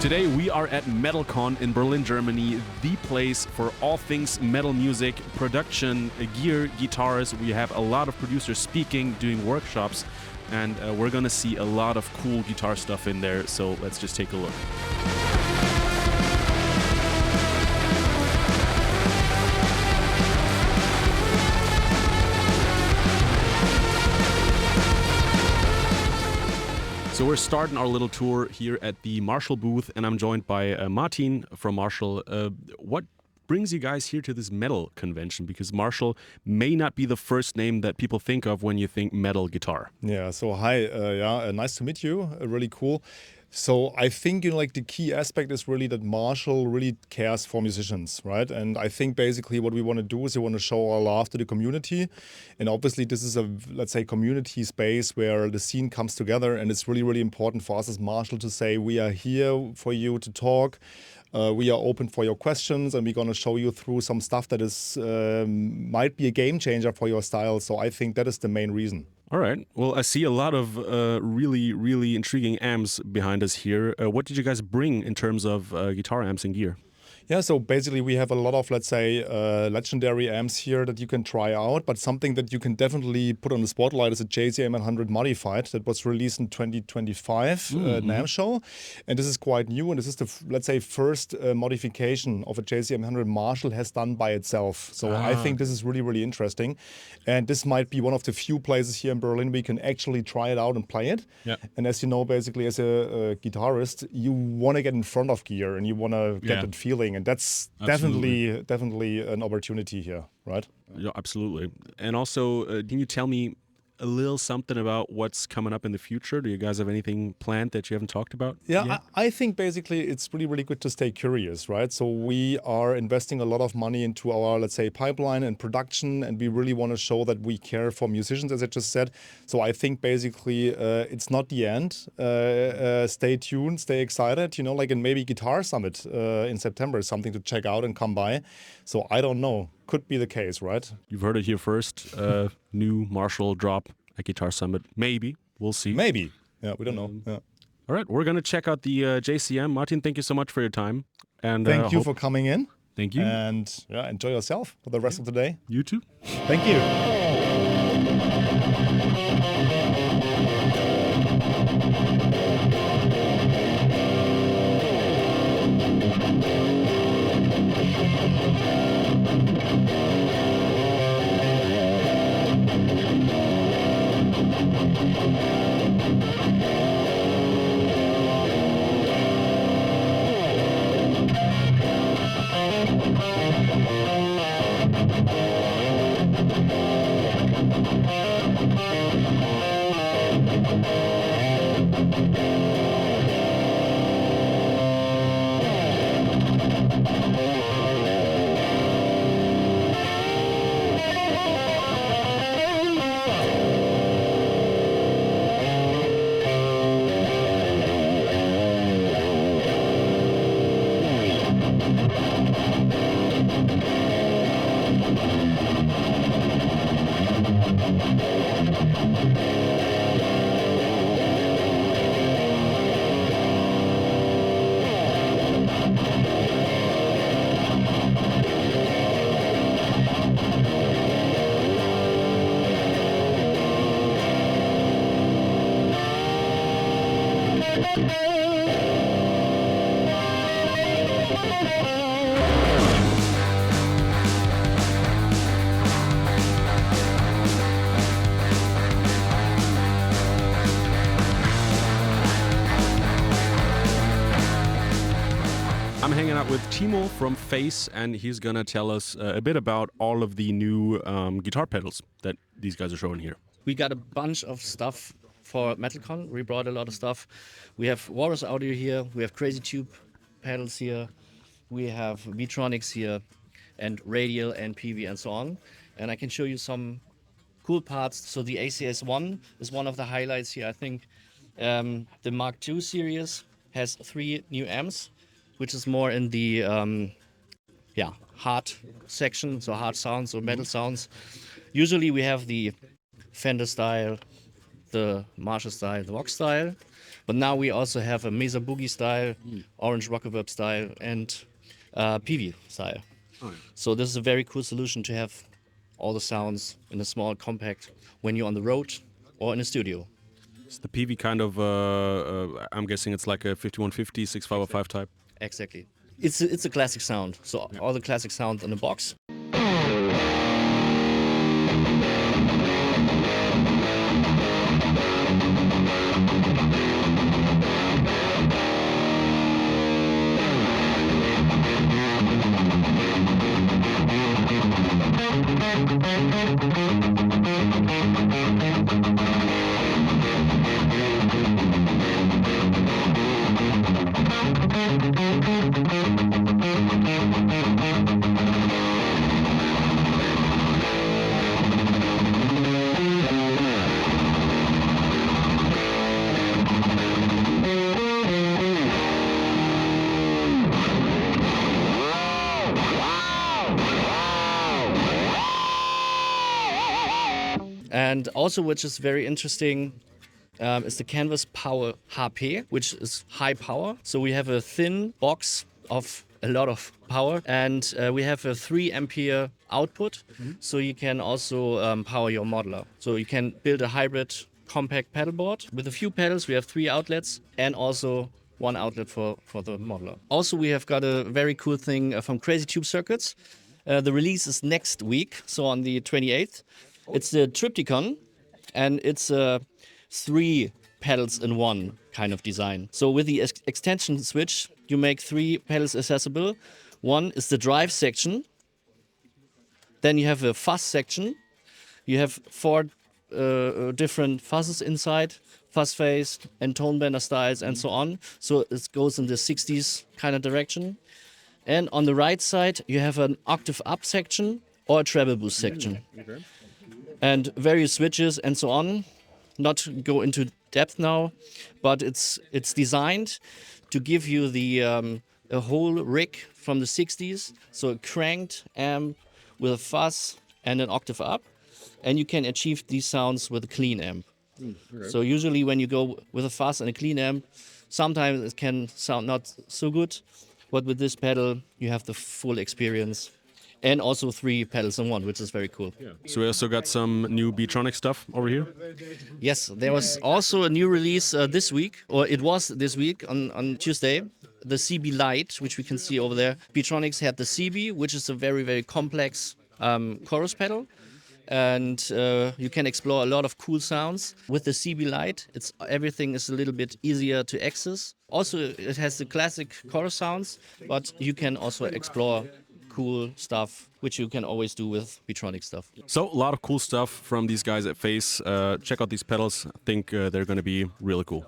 Today we are at MetalCon in Berlin, Germany, the place for all things metal music, production, gear, guitars. We have a lot of producers speaking, doing workshops, and we're gonna see a lot of cool guitar stuff in there, so let's just take a look. So we're starting our little tour here at the Marshall booth, and I'm joined by Martin from Marshall. What brings you guys here to this metal convention? Because Marshall may not be the first name that people think of when you think metal guitar. Yeah, so hi, nice to meet you, really cool. So I think like the key aspect is really that Marshall really cares for musicians, right? And I think basically what we want to do is we want to show our love to the community. And obviously this is a, let's say, community space where the scene comes together, and it's really, really important for us as Marshall to say we are here for you to talk. We are open for your questions, and we're going to show you through some stuff that is might be a game changer for your style. So I think that is the main reason. All right. Well, I see a lot of really, really intriguing amps behind us here. What did you guys bring in terms of guitar amps and gear? Yeah, so basically we have a lot of, let's say, legendary amps here that you can try out, but something that you can definitely put on the spotlight is a JCM 100 Modified that was released in 2025 NAMM show. And this is quite new, and this is the, let's say, first modification of a JCM 100 Marshall has done by itself. So I think this is really, really interesting. And this might be one of the few places here in Berlin we can actually try it out and play it. Yeah. And as you know, basically as a guitarist, you want to get in front of gear and you want to get that feeling. And that's definitely an opportunity here, right? Yeah, absolutely. And also, can you tell me a little something about what's coming up in the future? Do you guys have anything planned that you haven't talked about? Yeah, I think basically it's really, really good to stay curious, right? So we are investing a lot of money into our, let's say, pipeline and production, and we really want to show that we care for musicians, as I just said. So I think basically it's not the end. Stay tuned, stay excited, you know, like in maybe Guitar Summit in September is something to check out and come by. So I don't know. Could be the case, right? You've heard it here first. New Marshall drop at Guitar Summit. Maybe. We'll see. Maybe. Yeah, we don't know. Yeah. All right, we're going to check out the JCM. Martin, thank you so much for your time. And thank you for coming in. Thank you. And yeah, enjoy yourself for the rest of the day. You too. Thank you. I'm hanging out with Timo from Face, and he's gonna tell us a bit about all of the new guitar pedals that these guys are showing here. We got a bunch of stuff for MetalCon. We brought a lot of stuff. We have Walrus Audio here. We have Crazy Tube pedals here. We have V-Tronics here, and Radial and PV and so on. And I can show you some cool parts. So the ACS-1 is one of the highlights here, I think. The Mark II series has 3 new amps, which is more in the hard section, so hard sounds or metal sounds. Usually we have the Fender style, the Marshall style, the Vox style. But now we also have a Mesa Boogie style, Orange Rockaverb style, and PV style. So this is a very cool solution to have all the sounds in a small compact when you're on the road or in a studio. It's the PV kind of, I'm guessing it's like a 5150, 6505 type. Exactly. It's a classic sound. So all the classic sounds in the box. And also, which is very interesting, is the canvas power HP, which is high power. So we have a thin box of a lot of power, and we have a 3 ampere output. So you can also power your modeler. So you can build a hybrid compact pedal board with a few pedals. We have 3 outlets and also 1 outlet for the modeler. Also, we have got a very cool thing from Crazy Tube Circuits. The release is next week, so on the 28th. It's the Triptychon, and it's 3 pedals in 1 kind of design. So with the extension switch, you make 3 pedals accessible. One is the drive section. Then you have a fuzz section. You have 4 different fuzzes inside, fuzz phase and tone bender styles and so on. So it goes in the 60s kind of direction. And on the right side, you have an octave up section or a treble boost section. And various switches and so on. Not to go into depth now, but it's designed to give you the a whole rig from the 60s. So a cranked amp with a fuzz and an octave up. And you can achieve these sounds with a clean amp. So usually when you go with a fuzz and a clean amp, sometimes it can sound not so good. But with this pedal, you have the full experience. And also 3 pedals in 1, which is very cool. So we also got some new Beatronic stuff over here. Yes, there was also a new release this week, or it was this week on Tuesday, the CB Lite, which we can see over there. Beatronics had the CB, which is a very, very complex chorus pedal. And you can explore a lot of cool sounds. With the CB Lite, everything is a little bit easier to access. Also, it has the classic chorus sounds, but you can also explore cool stuff, which you can always do with Beatronic stuff. So a lot of cool stuff from these guys at Face. Check out these pedals. I think they're going to be really cool.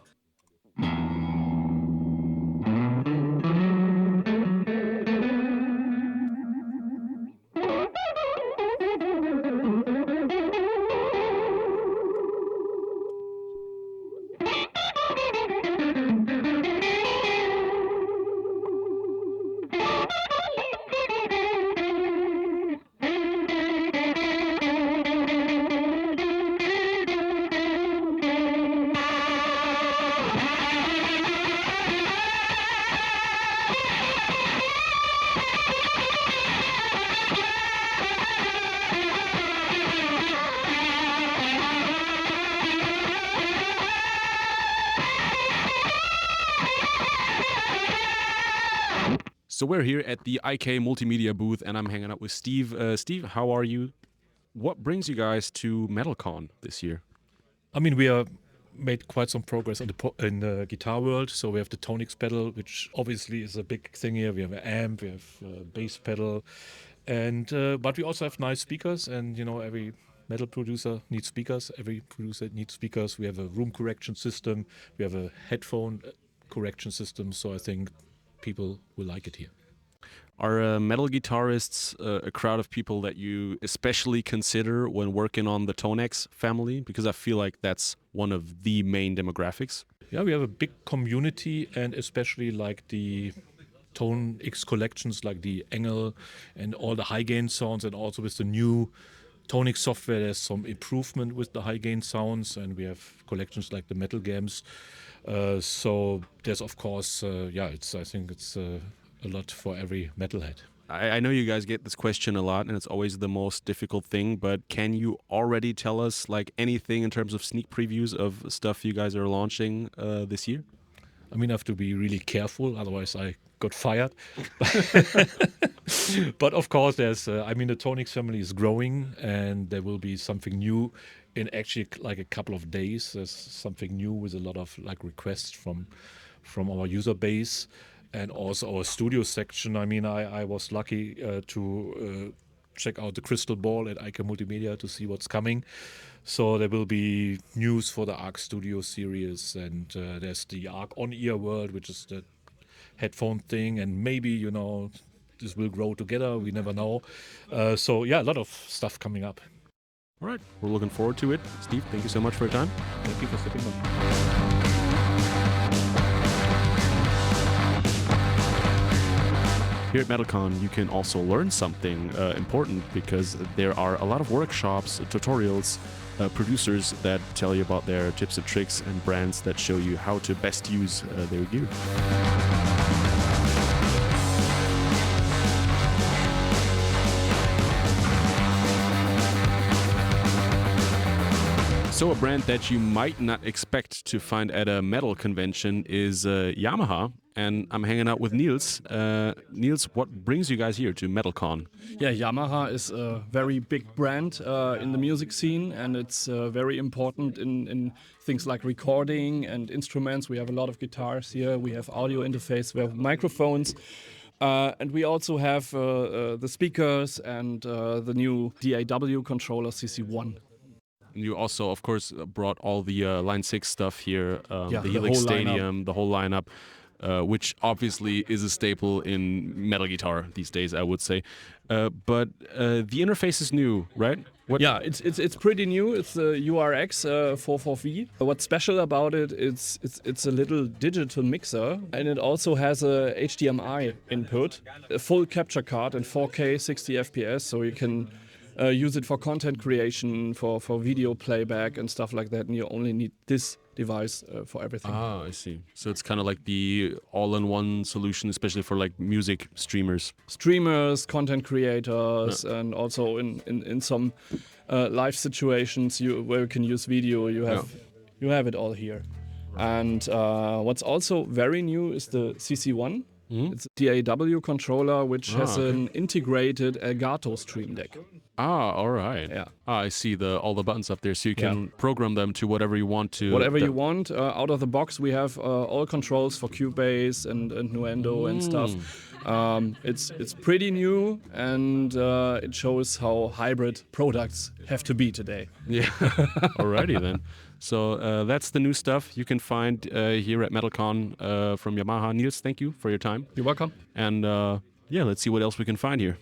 So we're here at the IK Multimedia booth, and I'm hanging out with Steve. Steve, how are you? What brings you guys to MetalCon this year? I mean, we are made quite some progress in the guitar world. So we have the Tonix pedal, which obviously is a big thing here. We have an amp, we have a bass pedal, and but we also have nice speakers. And you know, every metal producer needs speakers. Every producer needs speakers. We have a room correction system. We have a headphone correction system. So I think people will like it here. Are metal guitarists a crowd of people that you especially consider when working on the Tonex family? Because I feel like that's one of the main demographics. Yeah, we have a big community, and especially like the Tone X collections, like the Engel and all the high gain sounds, and also with the new Tonic software, there's some improvement with the high gain sounds, and we have collections like the Metal Games. So there's of course, I think it's a lot for every metalhead. I know you guys get this question a lot, and it's always the most difficult thing, but can you already tell us like anything in terms of sneak previews of stuff you guys are launching this year? I mean, I have to be really careful, otherwise I got fired. But of course, there's, the Tonix family is growing, and there will be something new in actually like a couple of days. There's something new with a lot of like requests from our user base, and also our studio section. I mean, I was lucky to check out the crystal ball at Multimedia to see what's coming. So there will be news for the Arc Studio series, and there's the Arc On-Ear World, which is the headphone thing, and maybe, this will grow together. We never know. A lot of stuff coming up. All right, we're looking forward to it. Steve, thank you so much for your time. Thank you for stepping on. Here at MetalCon, you can also learn something important, because there are a lot of workshops, tutorials, producers that tell you about their tips and tricks, and brands that show you how to best use their gear. So a brand that you might not expect to find at a metal convention is Yamaha, and I'm hanging out with Niels. Niels, what brings you guys here to MetalCon? Yeah, Yamaha is a very big brand in the music scene, and it's very important in things like recording and instruments. We have a lot of guitars here, we have audio interface, we have microphones. And we also have the speakers and the new DAW controller CC1. You also, of course, brought all the Line 6 stuff here, the Helix whole Stadium, the whole lineup, which obviously is a staple in metal guitar these days, I would say. But the interface is new, right? Yeah, it's pretty new. It's the URX 44V. What's special about it is it's a little digital mixer, and it also has a HDMI input, a full capture card in 4K 60 FPS, so you can use it for content creation, for video playback and stuff like that, and you only need this device for everything. Ah, I see. So it's kind of like the all-in-one solution, especially for like music streamers. Streamers, content creators, and also in some live situations where you can use video, you have it all here. And what's also very new is the CC1. It's a DAW controller which has an integrated Elgato Stream Deck. Ah, all right. Yeah. Ah, I see all the buttons up there, so you can program them to whatever you want to. Whatever you want. Out of the box, we have all controls for Cubase and Nuendo and stuff. It's pretty new, and it shows how hybrid products have to be today. Yeah. Alrighty then. So that's the new stuff you can find here at MetalCon from Yamaha. Niels, thank you for your time. You're welcome. And let's see what else we can find here.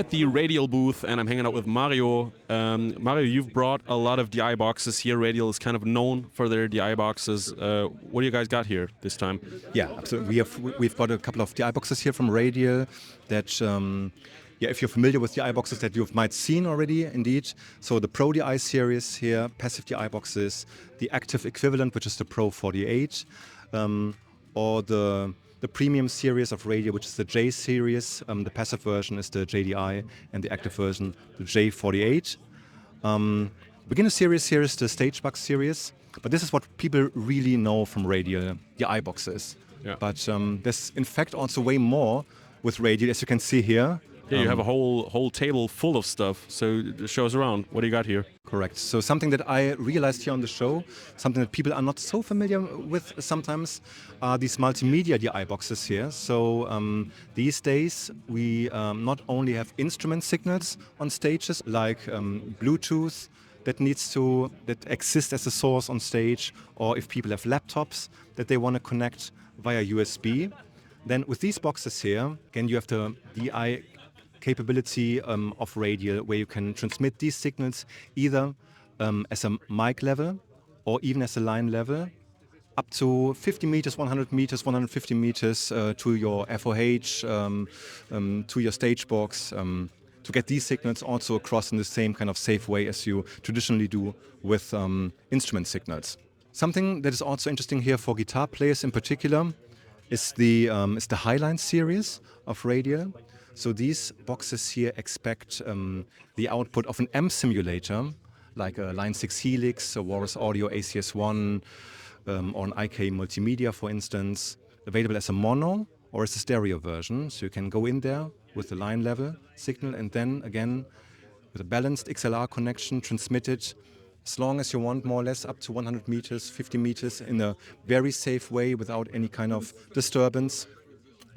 at the Radial booth and I'm hanging out with Mario. Mario, you've brought a lot of DI boxes here. Radial is kind of known for their DI boxes. What do you guys got here this time? Yeah, absolutely. We've got a couple of DI boxes here from Radial that, if you're familiar with DI boxes that you might seen already, indeed. So the Pro DI series here, passive DI boxes, the active equivalent, which is the Pro 48, or the premium series of Radial, which is the J series. The passive version is the JDI, and the active version, the J48. Beginner series here is the Stagebug series, but this is what people really know from Radial, DI boxes. Yeah. But there's in fact also way more with Radial, as you can see here. Yeah, you have a whole table full of stuff. So show us around. What do you got here? Correct. So something that I realized here on the show, something that people are not so familiar with sometimes, are these multimedia DI boxes here. So these days we not only have instrument signals on stages like Bluetooth that exists as a source on stage, or if people have laptops that they want to connect via USB. Then with these boxes here, again, you have the DI capability of Radial, where you can transmit these signals either as a mic level or even as a line level, up to 50 meters, 100 meters, 150 meters to your FOH, to your stage box, to get these signals also across in the same kind of safe way as you traditionally do with instrument signals. Something that is also interesting here for guitar players in particular is the Highline series of Radial. So these boxes here expect the output of an amp simulator, like a Line 6 Helix, a Walrus Audio ACS1, or an IK Multimedia, for instance, available as a mono or as a stereo version. So you can go in there with the line level signal and then again with a balanced XLR connection transmit it as long as you want, more or less up to 100 meters, 50 meters in a very safe way without any kind of disturbance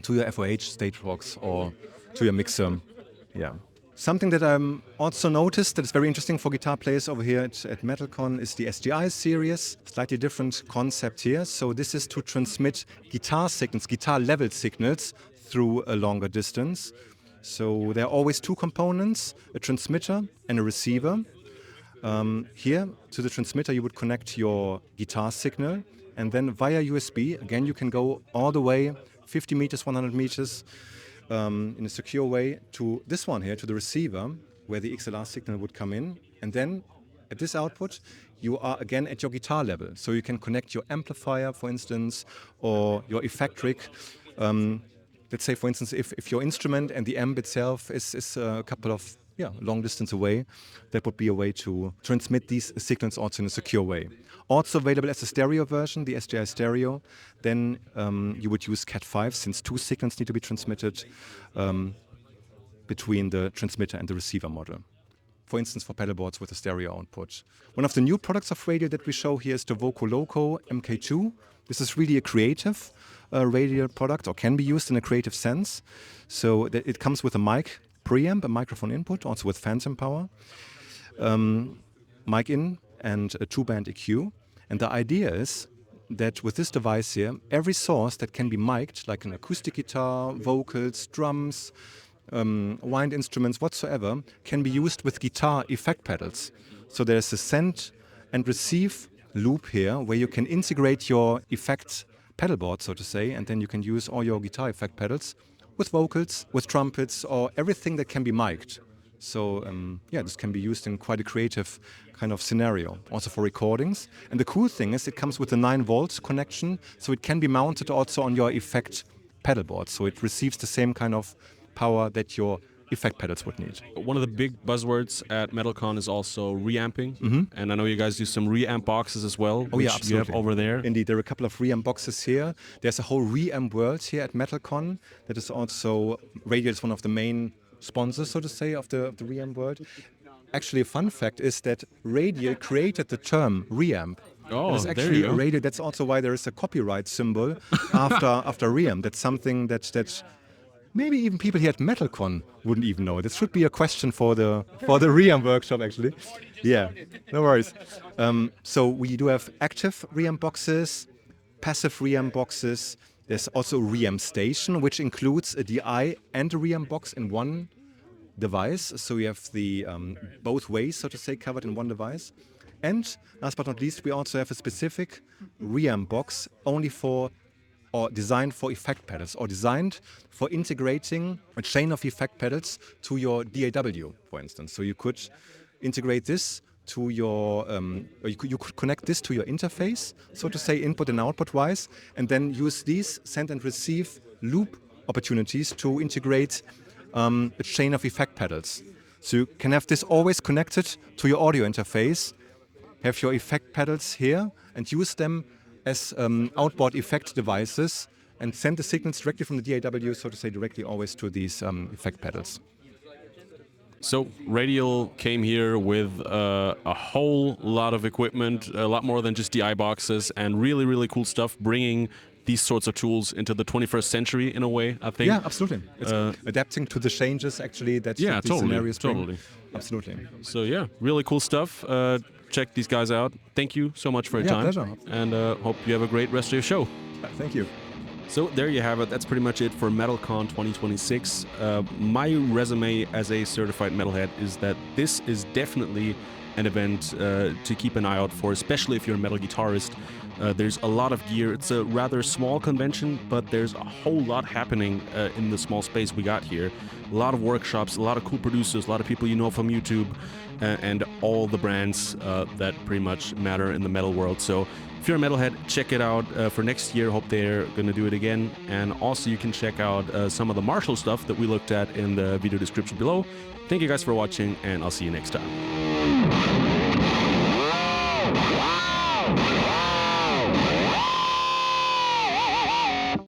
to your FOH stage box or to your mixer. Yeah. Something that I'm also noticed that is very interesting for guitar players over here at MetalCon is the SGI series. Slightly different concept here. So this is to transmit guitar signals, guitar level signals through a longer distance. So there are always two components, a transmitter and a receiver. Here to the transmitter you would connect your guitar signal, and then via USB, again you can go all the way 50 meters, 100 meters, in a secure way to this one here, to the receiver, where the XLR signal would come in. And then at this output, you are again at your guitar level. So you can connect your amplifier, for instance, or your effect rig. Let's say, for instance, if your instrument and the amp itself is a couple of long distance away, that would be a way to transmit these signals also in a secure way. Also available as a stereo version, the SGI stereo. Then you would use Cat5, since two signals need to be transmitted between the transmitter and the receiver model. For instance, for pedalboards with a stereo output. One of the new products of Radial that we show here is the Voco Loco MK2. This is really a creative Radial product, or can be used in a creative sense. So that it comes with a mic preamp, a microphone input, also with phantom power, mic in, and a 2-band EQ. And the idea is that with this device here, every source that can be mic'd, like an acoustic guitar, vocals, drums, wind instruments, whatsoever, can be used with guitar effect pedals. So there's a send and receive loop here where you can integrate your effect pedalboard, so to say, and then you can use all your guitar effect pedals with vocals, with trumpets, or everything that can be mic'd. So this can be used in quite a creative kind of scenario, also for recordings. And the cool thing is it comes with a 9-volt connection, so it can be mounted also on your effect pedalboard. So it receives the same kind of power that your effect pedals would need. One of the big buzzwords at MetalCon is also reamping, and I know you guys do some reamp boxes as well, which absolutely. you have over there. Indeed, there are a couple of reamp boxes here. There's a whole reamp world here at MetalCon. That is also, Radial is one of the main sponsors, so to say, of the reamp world. Actually, a fun fact is that Radial created the term reamp. Oh, it's there actually you go. Radial. That's also why there is a copyright symbol after reamp. That's something that maybe even people here at MetalCon wouldn't even know. This should be a question for the reamp workshop, actually. Yeah, no worries. So we do have active reamp boxes, passive reamp boxes. There's also a reamp station, which includes a DI and a reamp box in one device. So you have the both ways, so to say, covered in one device. And last but not least, we also have a specific reamp box only for or designed for effect pedals, or designed for integrating a chain of effect pedals to your DAW, for instance. So you could integrate this to your, you could connect this to your interface, so to say, input and output wise, and then use these send and receive loop opportunities to integrate a chain of effect pedals. So you can have this always connected to your audio interface, have your effect pedals here, and use them as outboard effect devices and send the signals directly from the DAW, so to say, directly always to these effect pedals. So Radial came here with a whole lot of equipment, a lot more than just DI boxes, and really, really cool stuff, bringing these sorts of tools into the 21st century in a way, I think. Yeah, absolutely. It's adapting to the changes, actually, that these scenarios bring. Totally. Absolutely. So yeah, really cool stuff. Check these guys out. Thank you so much for your time. Pleasure. And hope you have a great rest of your show. Thank you. So there you have it. That's pretty much it for MetalCon 2026. My resume as a certified metalhead is that this is definitely an event to keep an eye out for, especially if you're a metal guitarist. There's a lot of gear. It's a rather small convention, but there's a whole lot happening in the small space we got here. A lot of workshops, a lot of cool producers, a lot of people you know from YouTube, and all the brands that pretty much matter in the metal world. So if you're a metalhead, check it out for next year. Hope they're going to do it again. And also you can check out some of the Marshall stuff that we looked at in the video description below. Thank you guys for watching, and I'll see you next time.